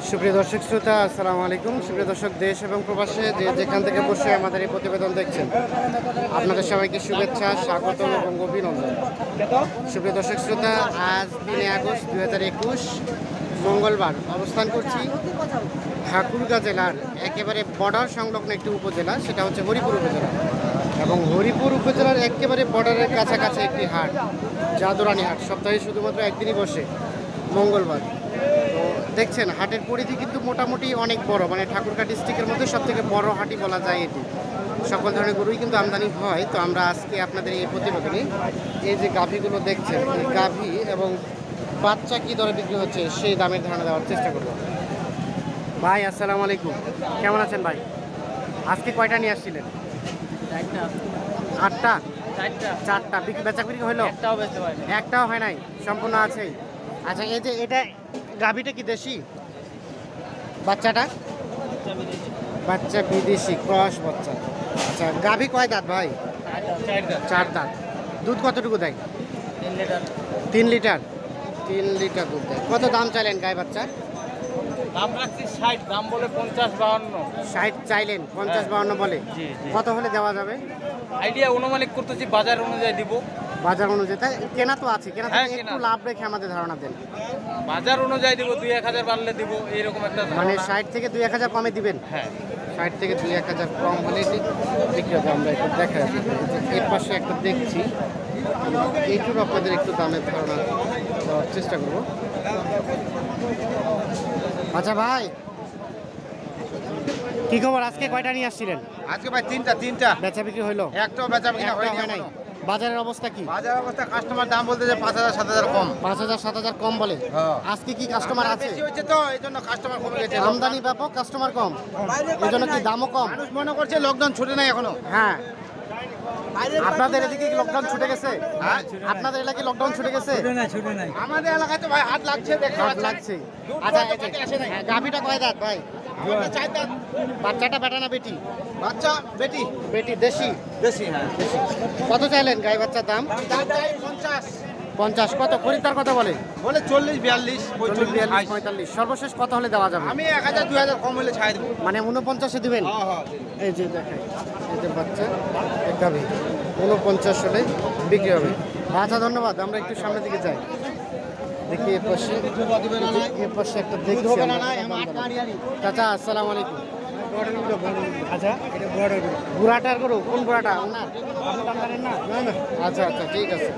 সুপ্রিয় দর্শক শ্রোতা, আসসালামু আলাইকুম। সুপ্রিয় দর্শক, দেশ এবং প্রবাসে যে যেখান থেকে বসে আমাদের এই প্রতিবেদন দেখছেন, আপনাদের সবাইকে শুভেচ্ছা, স্বাগত এবং অভিনন্দন। সুপ্রিয় দর্শক শ্রোতা, আজ 3 আগস্ট 2021 মঙ্গলবার অবস্থান করছি ঠাকুরগাঁ জেলার একেবারে বর্ডার সংলগ্ন একটি উপজেলা, সেটা হচ্ছে হরিপুর উপজেলা। এবং হরিপুর উপজেলার একেবারে বর্ডারের কাছাকাছি একটি হাট, জাদুরানী হাট। সপ্তাহে শুধুমাত্র একদিনই বসে, মঙ্গলবার। তো দেখছেন হাটের পরিধি কিন্তু মোটামুটি অনেক বড়, মানে ঠাকুরগাঁ ডিস্ট্রিক্টের মধ্যে সবথেকে বড় হাটই বলা যায় এটি। সকল ধরনের গরুই কিন্তু আমদানি হয়। তো আমরা আজকে আপনাদের এই প্রতিবেদনে এই যে গাভীগুলো দেখছেন, এই গাভী এবং বাচ্চা কী দরে বিক্রি হচ্ছে সেই দামের ধারণা দেওয়ার চেষ্টা করব। ভাই আসসালামু আলাইকুম, কেমন আছেন ভাই? আজকে কয়টা নিয়ে আসছিলেন? 8টা? 4টা বেচা বিক্রি হইলো? একটাও হয় নাই, সম্পূর্ণ আছেই। আচ্ছা, এই যে এটা গাভীটা কি দেশি? বাচ্চাটা বাচ্চা বিদেশি ক্রস বাচ্চা। আচ্ছা, গাভী কয় দাঁত ভাই? 4 দাঁত। দুধ কতটুকু দেয়? 3 লিটার। 3 লিটার দুধ দেয়। কত দাম চাইলেন গায়ে বাচ্চা? দাম রাখছি 60, দাম বলে 50-52। 60 চাইলেন, 50-52 বলে। কত হলে দেওয়া যাবে? আইডিয়া অনুমানিক করতেছি, বাজার অনুযায়ী দিব। বাজার অনুযায়ী? তাই কেনা তো আছে, কেনা হ্যাঁ, একটু লাভ রেখে আমাদের ধারণা দেন। বাজার অনুযায়ী দিব, 2-1000 বাড়লে দিব, এইরকম একটা মানে 60 থেকে 2-1000 কমে দিবেন? হ্যাঁ, 60 থেকে 2-1000 কম হলে বিক্রি হবে। আমরা একটু দেখা যাচ্ছে, এর পাশে একটা দেখছি, এইটুকু আপনাদের একটু দামের ধারণা দেওয়ার চেষ্টা করবো। আচ্ছা ভাই, কি খবর? আজকে কয়টা নিয়ে আসছিলেন? আজকে ভাই তিনটা বেচা বিক্রি হইলো? একটাও বেচা বিক্রি একটাও হয় নাই। বাজারের অবস্থা কি? বাজার অবস্থা কাস্টমার দাম বলতে যে 5000-7000 কম। 5000-7000 কম বলে? হ্যাঁ। আজকে কি কাস্টমার আছে? বেশি হচ্ছে তো এই জন্য কাস্টমার কমে গেছে। আমদানি ব্যাপক, কাস্টমার কম, এই জন্য কি দামও কম? মানুষ মনে করছে লকডাউন ছুটে নাই এখনো। হ্যাঁ। আপনাদের এদিকে কি লকডাউন ছুটে গেছে? হ্যাঁ? আপনাদের এলাকায় লকডাউন ছুটে গেছে? আমাদের এলাকায় তো ভাই হাট লাগছে, দেখতে হাট পাচ্ছেন। লাগছে। দুধ আচ্ছা, কত পাকে আসে নাই? গাভীটা কয় দাঁত ভাই? আমাদের 4 দাঁত। বাচ্চাটা বেটা না বেটি? বাচ্চা বেটি। বেটি। দেশি? বেশি, হ্যাঁ। কত চাইলেন গাই বাচ্চার দাম? দাম চাই 50। 50। কত খরিদ্দার কত বলে? বলে 40-42, 42, 45। সর্বশেষ কত হলে দেওয়া যাবে? আমি 1000-2000 কম হলে ছাড় দেবো। মানে 49-এ দিবেন? হ্যাঁ হ্যাঁ। এই যে দেখেন, এই যে বাচ্চা এক গাভী 49 হলে বিক্রি হবে। আচ্ছা, ধন্যবাদ। আমরা একটু সামনের দিকে যাই, দেখি এ পাশে, এ পাশে একটা দেখছি আমরা। চাচা আসসালামু আলাইকুম। আচ্ছা, বুড়াটার গরু? কোন বুড়াটা? আপনার? আপনি দাম জানেন না? আচ্ছা আচ্ছা, ঠিক আছে।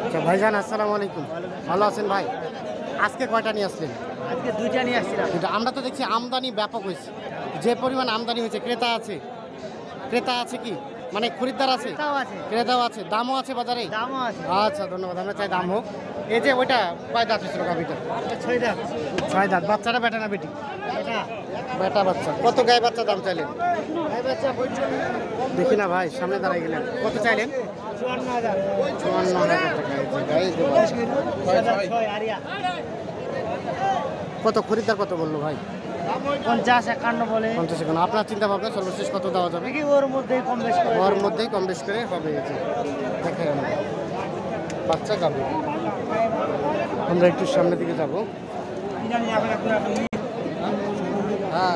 আচ্ছা ভাইজান আসসালামু আলাইকুম, ভালো আছেন ভাই? আজকে কয়টা নিয়ে আসলেন? আজকে 2টা নিয়ে আসছিলাম। আমরা তো দেখছি আমদানি ব্যাপক হয়েছে, যে পরিমাণ আমদানি হয়েছে। ক্রেতা আছে? ক্রেতা আছে কি, মানে খরিদ্দার আছে? ক্রেতাও আছে। ক্রেতাও আছে, দামও আছে বাজারে? দামও আছে। আচ্ছা ধন্যবাদ, আমরা চাই দাম হোক। এই যে ওইটা কয় দাঁত হয়েছিল গাভীটা? 6 দাম। 6 দাঁত। বাচ্চাটা বেটা না বেটি? এটা বেটা বাচ্চা। কত গায়ে বাচ্চা দাম চাইলেন? এই বাচ্চা 55। দেখি না ভাই, সামনে দাঁড়াই গেলেন। কত চাইলেন? 54000। 54,000 টাকা। এই যে গায়ে 6 আরিয়া। কত খরিদ্দার কত বললো ভাই? 50-51 বলে। 50 এখন আপনার চিন্তা ভাবনা সর্বশেষ কত দেওয়া যাবে? দেখি ওর মধ্যেই কম বেশ করে। ওর মধ্যেই কম বেশ করে হবে। এই যে দেখাই আমরা বাচ্চা গাভী। আমরা একটু সামনের দিকে যাবো।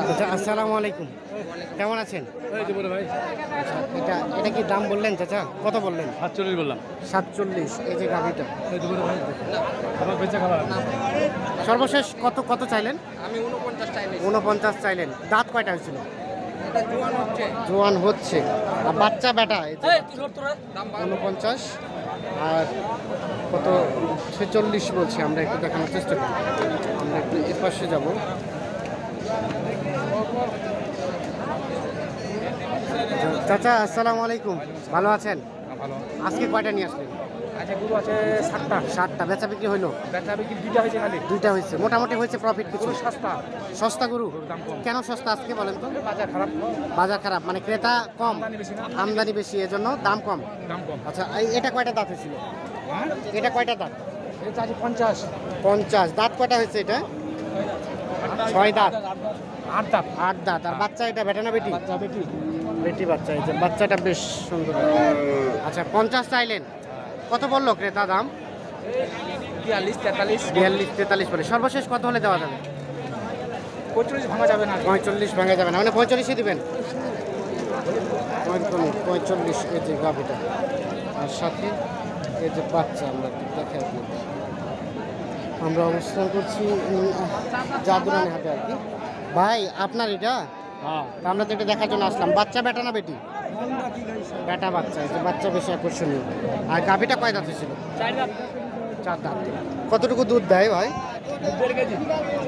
আচ্ছা, আসসালামু আলাইকুম, কেমন আছেন? আচ্ছা, এটা কি দাম বললেন চাচা? কত বললেন? 47 বললাম। 47। এই যে গাভীটা সর্বশেষ কত চাইলেন? আমি 49 চাইলে। 49 চাইলেন। দাঁত কয়টা হয়েছিল? এটা জোয়ান হচ্ছে। জোয়ান হচ্ছে। আর বাচ্চা বেটা? এই যে দাম 49 আর কত 46 বলছে। আমরা একটু দেখানোর চেষ্টা করি, আমরা একটু এর পাশে যাব। চাচা আসসালামু আলাইকুম, ভালো আছেন? ভালো। আজকে কয়টা নিয়ে আসলেন? আচ্ছা, গরু আছে 7টা। 7টা। বেচা বিক্রি হইলো? বেচা বিক্রি 2টা হয়েছে খালি। 2টা হয়েছে। মোটামুটি হয়েছে প্রফিট কিছু? সস্তা। সস্তা গরু? দাম কম। কেন সস্তা আজকে বলেন তো? বাজার খারাপ। বাজার খারাপ, মানে ক্রেতা কম, আমদানি বেশি না? আমদানি বেশি, এজন্য দাম কম। দাম কম। আচ্ছা, এটা কয়টা দাঁত হয়েছিল? এটা কয়টা দাঁত? এটা আছে 50। 50। দাঁত কয়টা হয়েছে এটা? 6 দাঁত। 8 দাঁত। 8 দাঁত। আর বাচ্চা এটা বেটা না বেটি? বাচ্চা বেটি। বেটি বাচ্চা। এই যে বাচ্চাটা বেশ সুন্দর। আচ্ছা, 50 চাইলেন। কত বললো ক্রেতা দাম? 42, 43। 42, 43 বলে। সর্বশেষ কত হলে দেওয়া যাবে? 45 ভাঙা যাবে না। 45 ভাঙা যাবে না, মানে 45-ই দিবেন। 45 এই যে গাভিটা, আর সাথে এই যে বাচ্চা আমরা একটু দেখাই দিই। আমরা অবস্থান করছি জাদুরানি হাটে আর কি। ভাই আপনার এটা? হ্যাঁ। তা আমরা তো এটা দেখার জন্য আসলাম। বাচ্চা বেটা না বেটি? বেটা বাচ্চা, এই যে বাচ্চা বেশি আকর্ষণীয়। আর গাভিটা কয় দাঁত ছিল? 4 দাঁত। 4 দাঁত। কতটুকু দুধ দেয় ভাই? 1.5 কেজি।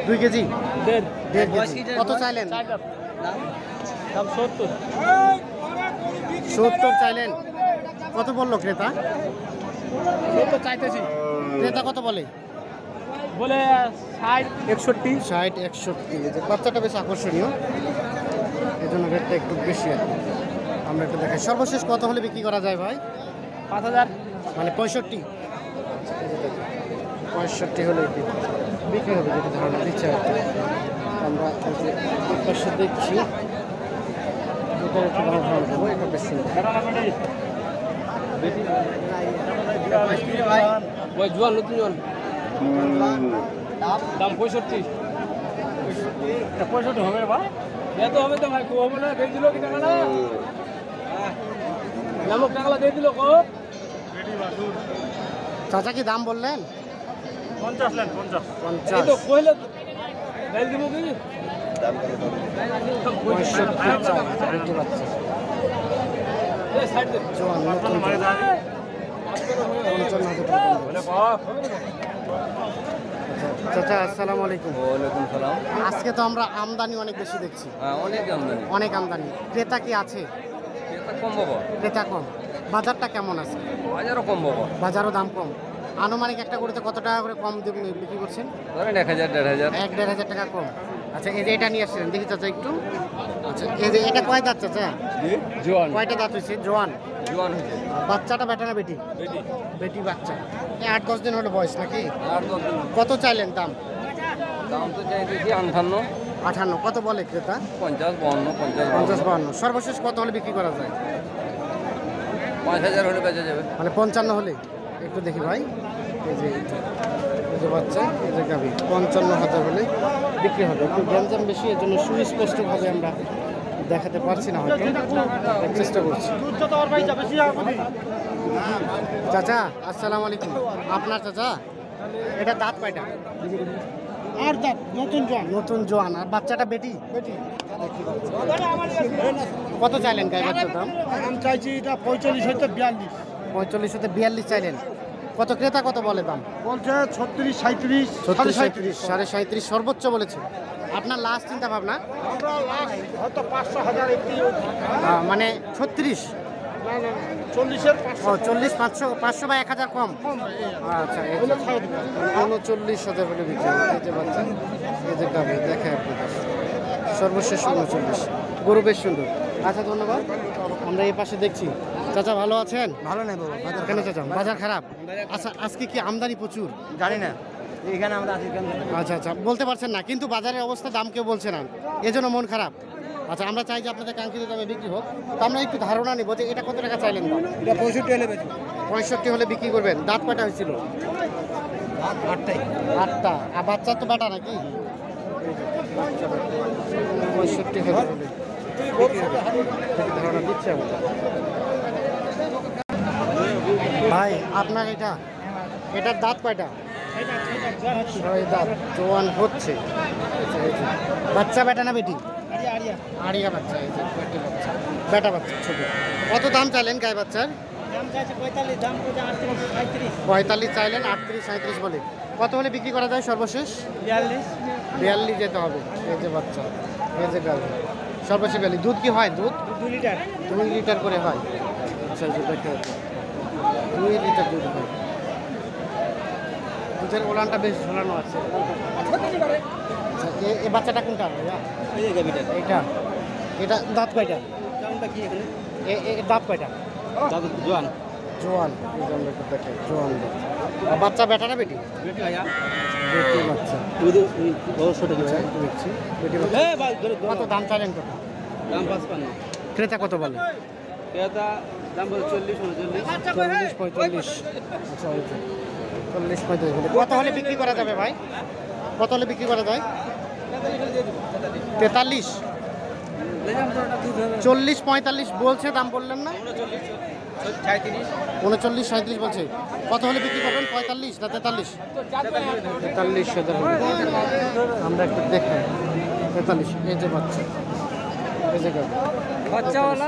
2 কেজি? 1.5 কেজি। কত চাইলেন? 4 দাঁত। দাম 70। 70 চাইলেন। কত বললো ক্রেতা? 70 চাইতেছি। ক্রেতা কত বলে? বলে 60 61। 60 61। এই যে বাচ্চাটা বেশ আকর্ষণীয়, এই জন্য রেটটা একটু বেশি আর কি। আমরা একটু দেখাই সর্বশেষ কত হলে বিক্রি করা যায় ভাই? 5000। মানে 65? 65 হলে বিক্রি হবে, যেটা ধারণা দিচ্ছে আর কি। আমরা এই যে এই পাশে দেখছি, এটার একটু দাম ধারণা দেবো। এটা বেশ সুন্দর। ওই জোয়ান নতুন জোয়ান। দাম 65। 65 হবে ভাই? এত হবে তো ভাই, কো হবে না? দিয়ে দিল কি টাকা না? নামক টাকা দিয়ে দিল কো? চাচা কি দাম বললেন? 50 লাখ 50। 50। এই তো কইলে দেল দিব কি? 65 চাই, দেখতে পাচ্ছি। এই সাইড দে। জোয়ান নতুন 55,000 টাকা দাম বলছে। চাচা আসসালামু আলাইকুম। ওয়ালাইকুম সালাম। আজকে তো আমরা আমদানি অনেক বেশি দেখছি, হ্যাঁ, অনেক আমদানি। অনেক আমদানি। ক্রেতা কি আছে? এটা কম বাবা, ক্রেতা কম। বাজারটা কেমন আছে? বাজারও কম বাবা। বাজারও দাম কম। আনুমানিক একটা করতে কত টাকা করে কম বিক্রি করছেন? ধরেন 1000 1500। 1-1.5 টাকা কম। আচ্ছা, এই যে এটা নিয়ে আসছিলেন, দেখি চাচা একটু। আচ্ছা, এই যে এটা কয় দাঁত চাচা? জোয়ান। কয়টা দাঁত হয়েছে? জোয়ান। জোয়ান হয়েছে। বাচ্চাটা বেটা না বেটি? বেটি। বেটি বাচ্চা। 8-10 দিন হলো বয়স নাকি? আর কত? কত চাইলেন দাম? দাম তো চাইতেছি 58, 58। কত বলে ক্রেতা? 50 52, 50 50-52। সর্বশেষ কত হলে বিক্রি করা যায়? 5000 হলে বেচা যাবে। মানে 55 হলে? একটু দেখি ভাই। এই যে এইটা, এই যে বাচ্চা, এই যে গাভি, 55,000 হলে বিক্রি হবে। একটু গ্যাঞ্জাম বেশি, এর জন্য সুস্পষ্টভাবে আমরা দেখাতে পারছি না, হয়তো চেষ্টা করছি। চাচা আসসালামু আলাইকুম। আপনার চাচা এটা দাঁত কয়টা? আর দাঁত নতুন জোয়ান। নতুন জোয়ান। আর বাচ্চাটা বেটি? বেটি। কত চাইলেন গাই বাচ্চার দাম? দাম চাইছি এটা 45 হইতে 42। 45 হতে 42 চাইলেন। কত ক্রেতা কত বলে দাম? বলছে 36 37 37 37.5 সর্বোচ্চ বলেছে। আপনার লাস্ট চিন্তা ভাবনা? আমরা লাস্ট হয়তো 500,000 একটি মানে 36? না না 40-এর 500 ও 40 500 বা 1000 কম। কম। আচ্ছা, এই যে 39,000 বলে বিক্রি হবে। এই যে বাচ্চা, এই যে গাভি দেখায় আপনাদের, সর্বশেষ 39। গরু বেশ সুন্দর। আচ্ছা, ধন্যবাদ। আমরা এই পাশে দেখছি। চাচা ভালো আছেন? ভালো নেই বাবা, বাজার কেন চাচা, বাজার খারাপ? আচ্ছা, আজকে কি আমদানি প্রচুর? জানি না এখানে আমরা আছি কেন। আচ্ছা আচ্ছা, বলতে পারছেন না, কিন্তু বাজারের অবস্থা দাম কেউ বলছে না, এজন্য মন খারাপ। আচ্ছা, আমরা চাই যে আপনাদের কাঙ্ক্ষিত দামে বিক্রি হোক। তো আমরা একটু ধারণা নিব যে এটা কত টাকা চাইলেন দাম? এটা 65 হলে বেচি। 65 হলে বিক্রি করবেন। দাঁত কয়টা হয়েছিল? 8টাই। 8টা। আর বাচ্চা তো বেটা নাকি? 65 হলে বিক্রি হবে। দেখি ধারণা দিচ্ছে আমাদের। ভাই আপনার এটার দাঁত কয়টা? এটা জোয়ান হচ্ছে। 6 দাঁত। জোয়ান হচ্ছে। আচ্ছা, এই যে বাচ্চা বেটা না বেটি? Area area. আড়িয়া বাচ্চা, এই যে বেটি বাচ্চা, বেটা বাচ্চা ছোট। কত দাম চাইলেন গাই বাচ্চার? দাম চাইছে 45, দাম করছে 38 37 45 চাইলেন, 38 37 বলে। কত হলে বিক্রি করা যায় সর্বশেষ? 42। 42 যেতে হবে। এই যে বাচ্চা, এই যে গাভি, সর্বশেষ 42। দুধ কি হয়? দুধ 2 লিটার। 2 লিটার করে হয়। আচ্ছা, এই যে দেখে 2 লিটার দুধ হয়। দুধের ওলানটা বেশ ঝোলানো আছে। আচ্ছা, এই বাচ্চাটা কোনটা ভাইয়া? এই যে গাবিটা। এইটা? এটা দাঁত কয়টা? দামটা কি এখানে? দাঁত কয়টা? দাম জোয়ান। জোয়ান। এই যে আমরা একটু দেখে জোয়ান দাঁত। আর বাচ্চা বেটা না বেটি? বেটি ভাইয়া। বেটি বাচ্চা। বড় ছোট কি আচ্ছা, ভাই? একটু দেখছি বেটি বাচ্চা। এই ভাই ধরে কত দাম চাইলেন কত? দাম 55। ক্রেতা কত বলে? এটা দাম বলে 40 39। 40 45। আচ্ছা, এই যে 40 45 বলে। কত হলে বিক্রি করা যাবে ভাই? কত হলে বিক্রি করা যায়? 43, 40, 45 বলছে, দাম বললেন না? 39, 37 বলছে। কত হলে বিক্রি করবেন? 45 না 43? 43,000 হবে। আমরা একটু দেখাই। 43, এই যে বাচ্চা, এই যে গাভী। বাচ্চাওয়ালা